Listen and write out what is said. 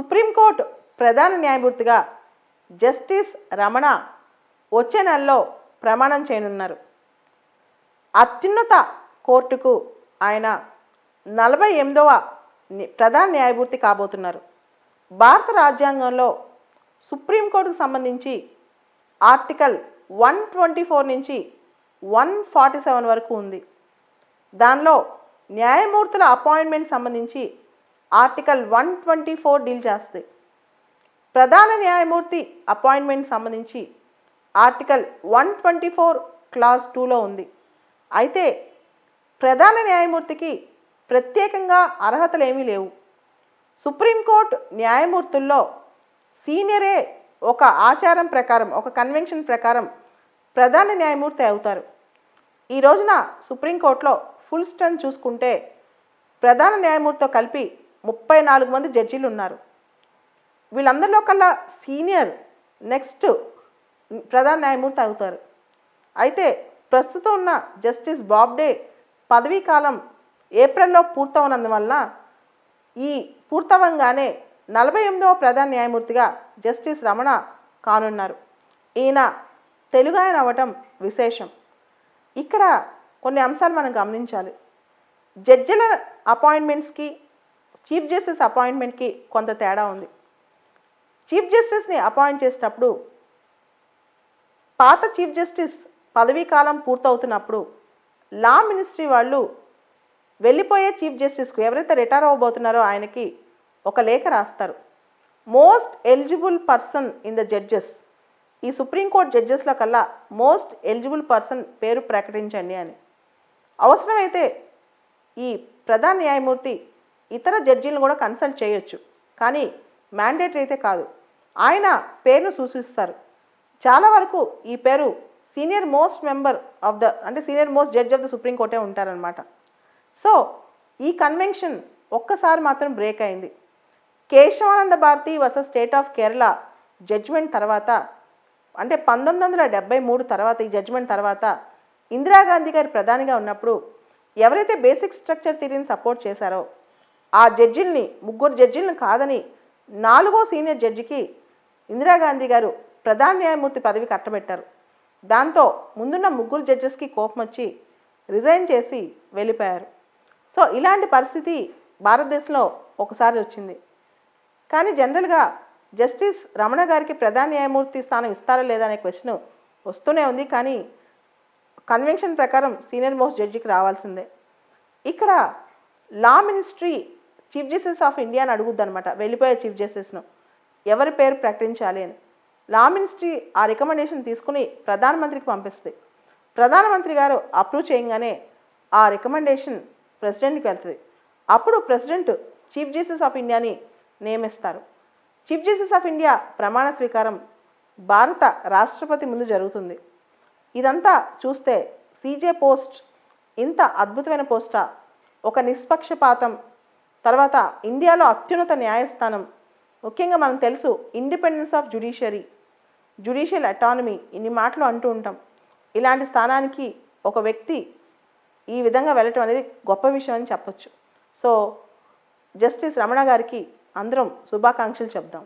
Supreme court ప్రధాన న్యాయమూర్తిగా justice Ramana వచ్చే నెలలో ప్రమాణం చేయనున్నారు. అత్యున్నత కోర్టుకు ఆయన 48వ ప్రధాన న్యాయమూర్తి కాబోతున్నారు. భారత రాజ్యాంగంలో సుప్రీంకోర్టుకు సంబంధించి ఆర్టికల్ 124 నుంచి 147 వరకు ఉంది. దానిలో న్యాయమూర్తుల అపాయింట్మెంట్ సంబంధించి ఆర్టికల్ 124 డీల్ చేస్తుంది. ప్రధాన న్యాయమూర్తి అపాయింట్మెంట్ సంబంధించి ఆర్టికల్ 124 క్లాజ్ 2లో ఉంది. అయితే ప్రధాన న్యాయమూర్తికి ప్రత్యేకంగా అర్హతలు ఏమీ లేవు. సుప్రీంకోర్టు న్యాయమూర్తుల్లో సీనియరే ఒక ఆచారం ప్రకారం, ఒక కన్వెన్షన్ ప్రకారం ప్రధాన న్యాయమూర్తి అవుతారు. ఈ రోజున సుప్రీంకోర్టులో ఫుల్ స్ట్రెంత్ చూసుకుంటే ప్రధాన న్యాయమూర్తితో కలిపి 34 మంది జడ్జీలు ఉన్నారు. వీళ్ళందరిలో కల్లా సీనియర్ నెక్స్ట్ ప్రధాన న్యాయమూర్తి అవుతారు. అయితే ప్రస్తుతం ఉన్న జస్టిస్ బాబ్డే పదవీ కాలం ఏప్రిల్లో పూర్తవనందువలన ఈ పూర్తవంగానే 48వ ప్రధాన న్యాయమూర్తిగా జస్టిస్ రమణ కానున్నారు. ఈయన తెలుగు ఆయన అవ్వటం విశేషం. ఇక్కడ కొన్ని అంశాలు మనం గమనించాలి. జడ్జిల అపాయింట్మెంట్స్కి చీఫ్ జస్టిస్ అపాయింట్మెంట్కి కొంత తేడా ఉంది. చీఫ్ జస్టిస్ని అపాయింట్ చేసేటప్పుడు పాత చీఫ్ జస్టిస్ పదవీ కాలం పూర్తవుతున్నప్పుడు లా మినిస్ట్రీ వాళ్ళు వెళ్ళిపోయే చీఫ్ జస్టిస్కు ఎవరైతే రిటైర్ అవ్వబోతున్నారో ఆయనకి ఒక లేఖ రాస్తారు. Most eligible person in the judges, ఈ సుప్రీంకోర్టు జడ్జెస్లో కల్లా మోస్ట్ ఎలిజిబుల్ పర్సన్ పేరు ప్రకటించండి అని. అవసరమైతే ఈ ప్రధాన న్యాయమూర్తి ఇతర జడ్జీలను కూడా కన్సల్ట్ చేయొచ్చు, కానీ మ్యాండేటరీ అయితే కాదు. ఆయన పేరును సూచిస్తారు. చాలా వరకు ఈ పేరు senior most member of the senior most judge of the సుప్రీంకోర్టే ఉంటారనమాట. సో ఈ కన్వెన్షన్ ఒక్కసారి మాత్రం బ్రేక్ అయింది. Kesavananda Bharati versus state of Kerala judgement తర్వాత, 1973 తర్వాత, ఈ జడ్జిమెంట్ తర్వాత ఇందిరాగాంధీ గారు ప్రధానిగా ఉన్నప్పుడు ఎవరైతే బేసిక్ స్ట్రక్చర్ థియరీని సపోర్ట్ చేశారో ఆ జడ్జిల్ని, 3 జడ్జిలను కాదని 4వ సీనియర్ జడ్జికి ఇందిరాగాంధీ గారు ప్రధాన న్యాయమూర్తి పదవి కట్టబెట్టారు. దాంతో ముందున్న 3 జడ్జెస్కి కోపం వచ్చి రిజైన్ చేసి వెళ్ళిపోయారు. సో ఇలాంటి పరిస్థితి భారతదేశంలో ఒకసారి వచ్చింది. కానీ జనరల్గా జస్టిస్ రమణ గారికి ప్రధాన న్యాయమూర్తి స్థానం ఇస్తారా లేదా అనే క్వశ్చన్ వస్తూనే ఉంది. కానీ కన్వెన్షన్ ప్రకారం సీనియర్ మోస్ట్ జడ్జికి రావాల్సిందే. ఇక్కడ లా ministry chief justice of India అని అడుగుద్ది అనమాట. వెళ్ళిపోయే చీఫ్ జస్టిస్ను ఎవరి పేరు ప్రకటించాలి అని. లా మినిస్ట్రీ ఆ రికమెండేషన్ తీసుకుని ప్రధానమంత్రికి పంపిస్తుంది. ప్రధానమంత్రి గారు అప్రూవ్ చేయగానే ఆ రికమెండేషన్ ప్రెసిడెంట్కి వెళ్తుంది. అప్పుడు ప్రెసిడెంట్ చీఫ్ జస్టిస్ ఆఫ్ ఇండియాని నియమిస్తారు. చీఫ్ జస్టిస్ ఆఫ్ ఇండియా ప్రమాణ స్వీకారం భారత రాష్ట్రపతి ముందు జరుగుతుంది. ఇదంతా చూస్తే సీజే పోస్ట్ ఇంత అద్భుతమైన పోస్టా, ఒక నిష్పక్షపాతం, తర్వాత ఇండియాలో అత్యున్నత న్యాయస్థానం, ముఖ్యంగా మనం తెలుసు ఇండిపెండెన్స్ ఆఫ్ జ్యుడిషియల్ అటానమీ, ఇన్ని మాటలు అంటూ ఉంటాం. ఇలాంటి స్థానానికి ఒక వ్యక్తి ఈ విధంగా వెళ్ళటం అనేది గొప్ప విషయం అని చెప్పొచ్చు. సో జస్టిస్ రమణ గారికి అందరం శుభాకాంక్షలు చెప్దాం.